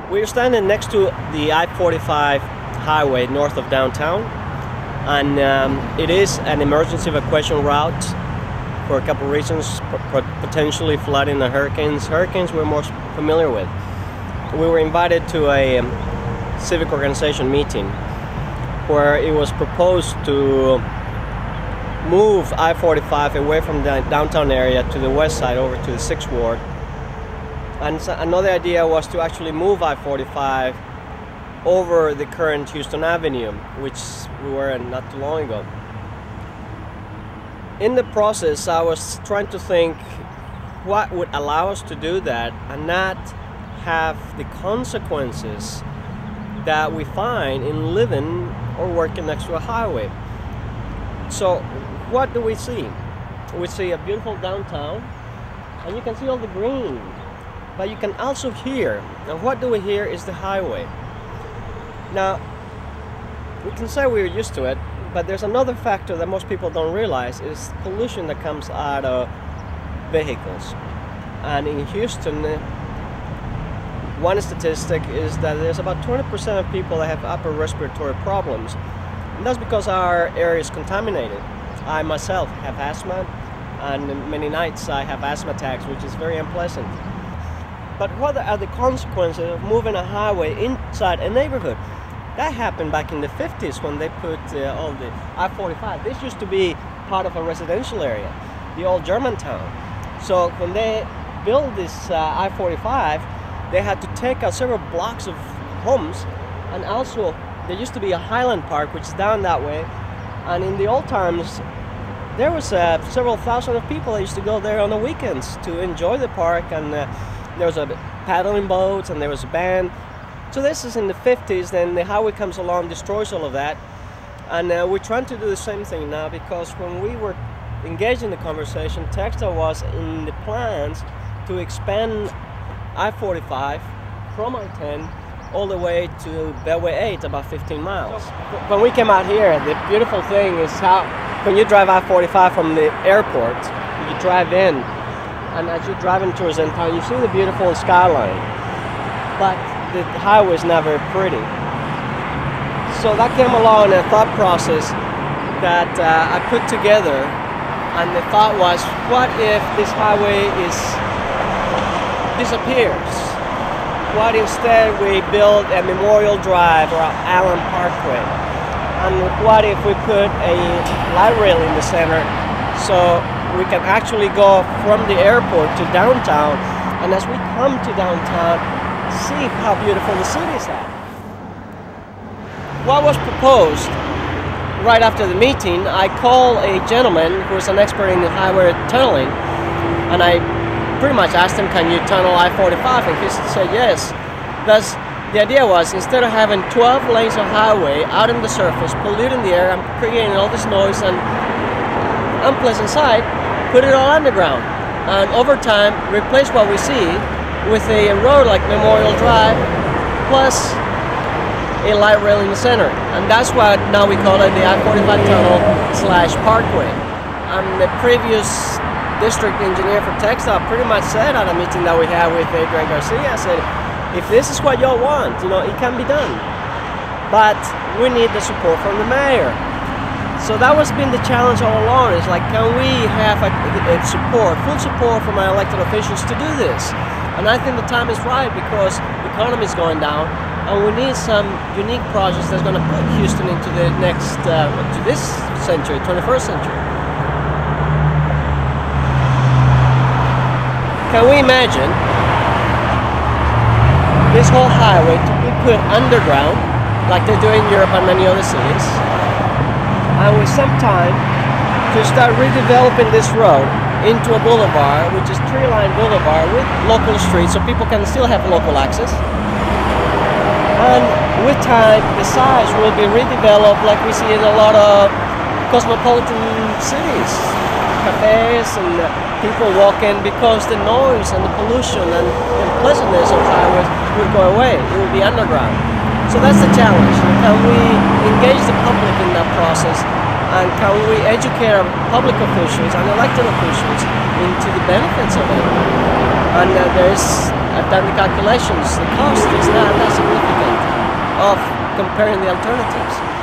We're standing next to the I-45 highway north of downtown, and it is an emergency evacuation route for a couple of reasons, potentially flooding and hurricanes. Hurricanes we're more familiar with. We were invited to a civic organization meeting where it was proposed to move I-45 away from the downtown area to the west side over to the 6th Ward. And so another idea was to actually move I-45 over the current Houston Avenue, which we were in not too long ago. In the process, I was trying to think what would allow us to do that and not have the consequences that we find in living or working next to a highway. So what do we see? We see a beautiful downtown, and you can see all the green, but you can also hear, and what do we hear is the highway. Now, we can say we're used to it, but there's another factor that most people don't realize is pollution that comes out of vehicles. And in Houston, one statistic is that there's about 20% of people that have upper respiratory problems. And that's because our area is contaminated. I myself have asthma, and many nights I have asthma attacks, which is very unpleasant. But what are the consequences of moving a highway inside a neighborhood? That happened back in the 50s when they put all the I-45. This used to be part of a residential area, the old Germantown. So when they built this I-45, they had to take out several blocks of homes, and also there used to be a Highland Park, which is down that way. And in the old times, there was several thousand of people that used to go there on the weekends to enjoy the park, and there was a paddling boats, and there was a band. So this is in the 50s, then the highway comes along, destroys all of that. And we're trying to do the same thing now, because when we were engaged in the conversation, Texas was in the plans to expand I-45 from I-10 all the way to Beltway 8, about 15 miles. When we came out here, the beautiful thing is how, when you drive I-45 from the airport, you drive in, and as you're driving towards downtown, you see the beautiful skyline. But the highway is not very pretty. So that came along in a thought process that I put together, and the thought was, what if this highway disappears? What instead we build a Memorial Drive or an Allen Parkway? And what if we put a light rail in the center so we can actually go from the airport to downtown, and as we come to downtown, see how beautiful the city is at. What was proposed right after the meeting, I called a gentleman who is an expert in the highway tunneling, and I pretty much asked him, can you tunnel I-45? And he said yes. Thus, the idea was, instead of having 12 lanes of highway out in the surface, polluting the air and creating all this noise and unpleasant sight, put it all underground. And over time, replace what we see with a road like Memorial Drive, plus a light rail in the center. And that's why now we call it the I-45 tunnel / parkway. And the previous district engineer for Texas pretty much said at a meeting that we had with Greg Garcia, said, if this is what y'all want, it can be done. But we need the support from the mayor. So that was been the challenge all along, is like, can we have full support from our elected officials to do this? And I think the time is right, because the economy is going down, and we need some unique projects that's going to put Houston into the next, to this century, 21st century. Can we imagine this whole highway to be put underground, like they do in Europe and many other cities, and with some time to start redeveloping this road into a boulevard, which is tree-lined boulevard with local streets, so people can still have local access. And with time, the size will be redeveloped like we see in a lot of cosmopolitan cities, cafes, and people walk in, because the noise and the pollution and the unpleasantness of highways will go away. It will be underground. So that's the challenge. Can we engage the public in that process? And can we educate our public officials and elected officials into the benefits of it? And there's I've done the calculations. The cost is not that significant of comparing the alternatives.